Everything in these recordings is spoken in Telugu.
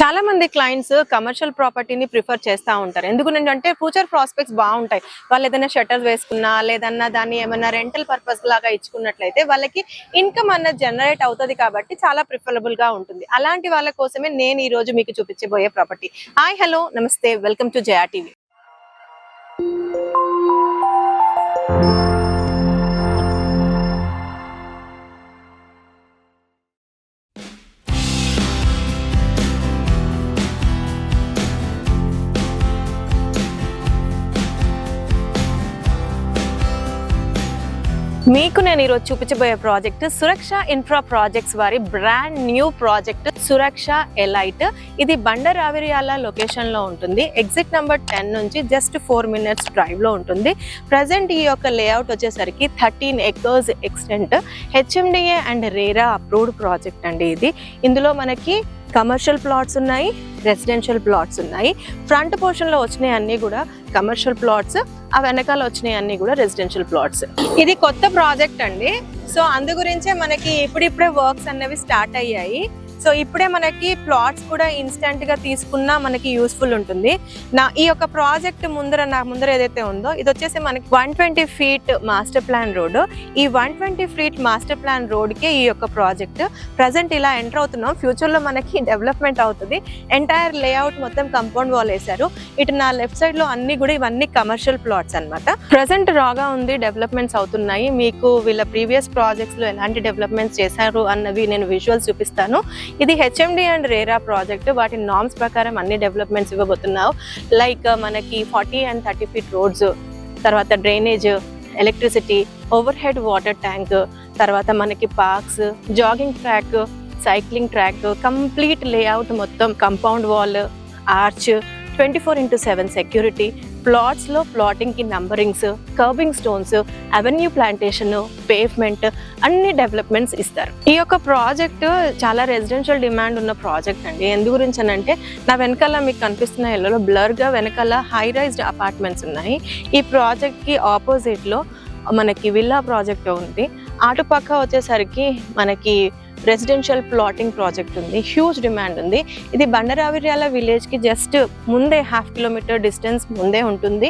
చాలా మంది క్లయింట్స్ కమర్షియల్ ప్రాపర్టీని ప్రిఫర్ చేస్తూ ఉంటారు. ఎందుకంటే ఫ్యూచర్ ప్రాస్పెక్ట్స్ బాగుంటాయి. వాళ్ళు ఏదైనా షట్టర్స్ వేసుకున్నా లేదన్నా దాన్ని ఏమైనా రెంటల్ పర్పస్ లాగా ఇచ్చుకున్నట్లయితే వాళ్ళకి ఇన్కమ్ అన్నది జనరేట్ అవుతుంది కాబట్టి చాలా ప్రిఫరబుల్ గా ఉంటుంది. అలాంటి వాళ్ళ కోసమే నేను ఈ రోజు మీకు చూపించబోయే ప్రాపర్టీ. హాయ్, హలో, నమస్తే, వెల్కమ్ టు జయా టీవీ. మీకు నేను ఈరోజు చూపించబోయే ప్రాజెక్ట్ సురక్ష ఇన్ఫ్రా ప్రాజెక్ట్స్ వారి బ్రాండ్ న్యూ ప్రాజెక్ట్ సురక్ష ఎలైట్. ఇది బండరావిరియాల లొకేషన్ లో ఉంటుంది. ఎగ్జిట్ నెంబర్ 10 నుంచి జస్ట్ 4 minutes డ్రైవ్ లో ఉంటుంది. ప్రజెంట్ ఈ యొక్క లేఅవుట్ వచ్చేసరికి 13 acres extent, HMDA and RERA approved project అండి ఇది. ఇందులో మనకి కమర్షియల్ ప్లాట్స్ ఉన్నాయి, రెసిడెన్షియల్ ప్లాట్స్ ఉన్నాయి. ఫ్రంట్ పోర్షన్ లో వచ్చినాయి అన్ని కూడా కమర్షియల్ ప్లాట్స్, ఆ వెనకాల వచ్చినాయి అన్ని కూడా రెసిడెన్షియల్ ప్లాట్స్. ఇది కొత్త ప్రాజెక్ట్ అండి. సో అందు గురించే మనకి ఇప్పుడిప్పుడే వర్క్స్ అనేవి స్టార్ట్ అయ్యాయి. సో ఇప్పుడే మనకి ప్లాట్స్ కూడా ఇన్స్టెంట్ గా తీసుకున్నా మనకి యూస్ఫుల్ ఉంటుంది. ఈ యొక్క ప్రాజెక్ట్ నా ముందర ఏదైతే ఉందో ఇది వచ్చేసి మనకి 120 feet మాస్టర్ ప్లాన్ రోడ్. ఈ 120 feet మాస్టర్ ప్లాన్ రోడ్ కి ఈ యొక్క ప్రాజెక్ట్ ప్రజెంట్ ఇలా ఎంటర్ అవుతున్నాం. ఫ్యూచర్ లో మనకి డెవలప్మెంట్ అవుతుంది. ఎంటైర్ లేఅవుట్ మొత్తం కంపౌండ్ వాల్ వేశారు. ఇటు నా లెఫ్ట్ సైడ్ లో అన్ని కూడా ఇవన్నీ కమర్షియల్ ప్లాట్స్ అన్నమాట. ప్రజెంట్ రాగా ఉంది, డెవలప్మెంట్స్ అవుతున్నాయి. మీకు వీళ్ళ ప్రీవియస్ ప్రాజెక్ట్స్ లో ఎలాంటి డెవలప్మెంట్స్ చేశారు అన్నవి నేను విజువల్స్ చూపిస్తాను. ఇది హెచ్ఎండి అండ్ రేరా ప్రాజెక్ట్. వాటి నార్మ్స్ ప్రకారం అన్ని డెవలప్మెంట్స్ ఇవ్వబోతున్నావు. లైక్ మనకి 40 and 30 feet రోడ్స్, తర్వాత drainage, electricity, over head water tank, తర్వాత మనకి parks, jogging track, cycling track, complete layout మొత్తం compound wall, arch, 24/7 security, plots లో ప్లాటింగ్ కి numberings, curbing stones, avenue plantation, pavement, అన్ని డెవలప్మెంట్స్ ఇస్తారు. ఈ యొక్క ప్రాజెక్ట్ చాలా రెసిడెన్షియల్ డిమాండ్ ఉన్న ప్రాజెక్ట్ అండి. ఎందు గురించి అంటే నా వెనకాల మీకు కనిపిస్తున్న ఎల్లో బ్లర్ గా వెనకాల హై రైజ్డ్ అపార్ట్మెంట్స్ ఉన్నాయి. ఈ ప్రాజెక్ట్ కి ఆపోజిట్ లో మనకి విల్లా ప్రాజెక్ట్ ఉంది. అటుపక్క వచ్చేసరికి మనకి రెసిడెన్షియల్ ప్లాటింగ్ ప్రాజెక్ట్ ఉంది. హ్యూజ్ డిమాండ్ ఉంది. ఇది బండరావిర్యాల విలేజ్ కి జస్ట్ ముందే 1/2 kilometer డిస్టెన్స్ ముందే ఉంటుంది.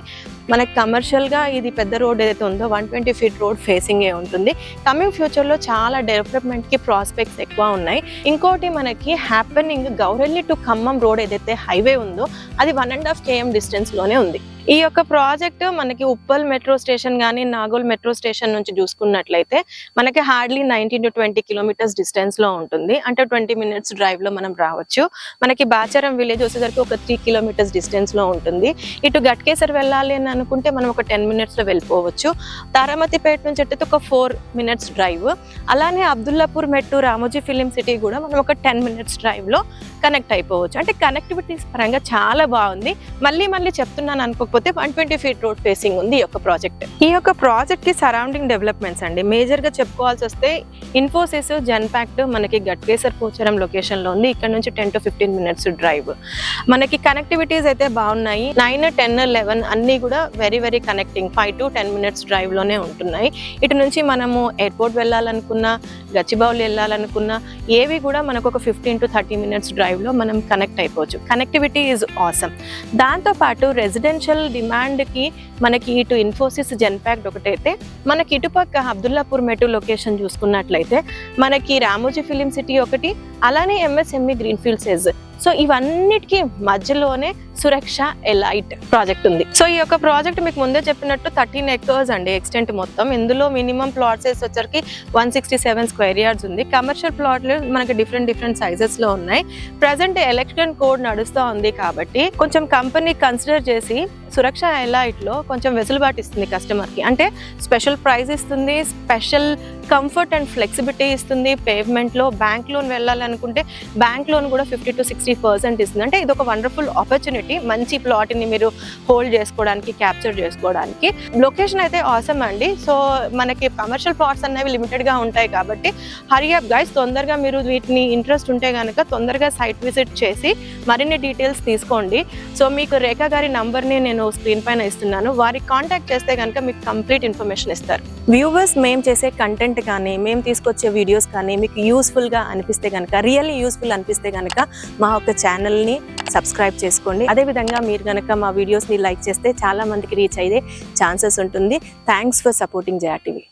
మనకి కమర్షియల్ గా ఇది పెద్ద రోడ్ ఏదైతే ఉందో 120 feet రోడ్ ఫేసింగ్ ఏ ఉంటుంది. కమింగ్ ఫ్యూచర్ లో చాలా డెవలప్మెంట్ కి ప్రాస్పెక్ట్స్ ఎక్కువ ఉన్నాయి. ఇంకోటి మనకి happening Gowrelli to Khammam road ఏదైతే హైవే ఉందో అది 1.5 km డిస్టెన్స్ లోనే ఉంది. ఈ యొక్క ప్రాజెక్ట్ మనకి ఉప్పల్ మెట్రో స్టేషన్ కానీ నాగోల్ మెట్రో స్టేషన్ నుంచి చూసుకున్నట్లయితే మనకి హార్డ్లీ 19 to 20 kilometers డిస్టెన్స్ లో ఉంటుంది. అంటే 20 minutes డ్రైవ్ లో మనం రావచ్చు. మనకి బాచారం విలేజ్ వచ్చేసరికి ఒక 3 kilometers డిస్టెన్స్ లో ఉంటుంది. ఇటు గట్కేసర్ వెళ్ళాలి అని అనుకుంటే మనం ఒక 10 minutes లో వెళ్ళిపోవచ్చు. తారామతిపేట నుంచి అయితే ఒక 4 minutes డ్రైవ్. అలానే అబ్దుల్లాపూర్ మెట్టు, రామోజీ ఫిలిం సిటీ కూడా మనం ఒక 10 minutes డ్రైవ్ లో కనెక్ట్ అయిపోవచ్చు. అంటే కనెక్టివిటీస్ పరంగా చాలా బాగుంది. మళ్ళీ చెప్తున్నాను అనుకోకపోతే 120 feet రోడ్ ఫేసింగ్ ఉంది ఈ యొక్క ప్రాజెక్ట్. ఈ యొక్క ప్రాజెక్ట్ కి సరౌండింగ్ డెవలప్మెంట్స్ అండి మేజర్ గా చెప్పుకోవాల్సి వస్తే ఇన్ఫోసిస్, జెన్పాక్ట్ మనకి గట్కేసర్ పోచారం లొకేషన్ లో ఉంది. ఇక్కడ నుంచి 10 to 15 minutes డ్రైవ్. మనకి కనెక్టివిటీస్ అయితే బాగున్నాయి. 9, 10, 11 అన్ని కూడా very connecting. 5 to 10 minutes drive లోనే ఉంటున్నాయి. ఇటు నుంచి మనము ఎయిర్పోర్ట్ వెళ్ళాలనుకున్నా, గచ్చిబౌలి వెళ్ళాలనుకున్నా ఏవి కూడా మనకు ఒక 15 to 30 minutes డ్రైవ్ లో మనం కనెక్ట్ అయిపోవచ్చు. Connectivity is awesome. దాంతో పాటు రెసిడెన్షియల్ డిమాండ్ కి మనకి ఇటు ఇన్ఫోసిస్, జెన్పాక్ట్ ఒకటైతే మనకి ఇటుపక్క అబ్దుల్లాపూర్ మెట్రో లొకేషన్ చూసుకున్నట్లయితే మనకి రామోజీ ఫిలిం సిటీ ఒకటి, అలానే ఎంఎస్ఎంఈ గ్రీన్ఫీల్డ్ సెజ్. సో ఇవన్నిటికీ మధ్యలోనే సురక్ష ఎలైట్ ప్రాజెక్ట్ ఉంది. సో ఈ యొక్క ప్రాజెక్ట్ మీకు ముందే చెప్పినట్టు 13 acres అండి ఎక్స్టెంట్ మొత్తం. ఇందులో మినిమం ప్లాట్ సైజ్ వచ్చరికి 167 square yards ఉంది. కమర్షియల్ ప్లాట్లు మనకి డిఫరెంట్ సైజెస్ లో ఉన్నాయి. ప్రజెంట్ ఎలక్షన్ కోడ్ నడుస్తూ ఉంది కాబట్టి కొంచెం కంపెనీ కన్సిడర్ చేసి సురక్ష ఎలైట్ లో కొంచెం వెసులుబాటు ఇస్తుంది కస్టమర్ కి. అంటే స్పెషల్ ప్రైస్ ఇస్తుంది, స్పెషల్ కంఫర్ట్ అండ్ ఫ్లెక్సిబిలిటీ ఇస్తుంది. పేవ్మెంట్ లో బ్యాంక్ లోన్ వెళ్ళాలనుకుంటే బ్యాంక్ లోన్ కూడా 50 to 60% ఇస్తుంది. అంటే ఇది ఒక వండర్ఫుల్ ఆపర్చునిటీ. మంచి ప్లాట్ ని మీరు హోల్డ్ చేసుకోవడానికి, క్యాప్చర్ చేసుకోవడానికి. లొకేషన్ అయితే ఆసమ్ అండి. సో మనకి కమర్షియల్ ప్లాట్స్ అనేవి లిమిటెడ్ గా ఉంటాయి కాబట్టి హరీ అప్ గైస్. తొందరగా మీరు వీటిని ఇంట్రెస్ట్ ఉంటే కనుక తొందరగా సైట్ విజిట్ చేసి మరిన్ని డీటెయిల్స్ తీసుకోండి. సో మీకు రేఖా గారి నంబర్ని నేను స్క్రీన్ పైన ఇస్తున్నాను. వారికి కాంటాక్ట్ చేస్తే కనుక మీకు కంప్లీట్ ఇన్ఫర్మేషన్ ఇస్తారు. వ్యూవర్స్ మేము చేసే కంటెంట్ కానీ మేము తీసుకొచ్చే వీడియోస్ కానీ మీకు యూస్ఫుల్గా అనిపిస్తే కనుక, రియల్లీ యూస్ఫుల్ అనిపిస్తే కనుక మా ఒక ఛానల్ని సబ్స్క్రైబ్ చేసుకోండి. అదేవిధంగా మీరు కనుక మా వీడియోస్ని లైక్ చేస్తే చాలా మందికి రీచ్ అయ్యే ఛాన్సెస్ ఉంటుంది. Thanks for supporting Jaya TV.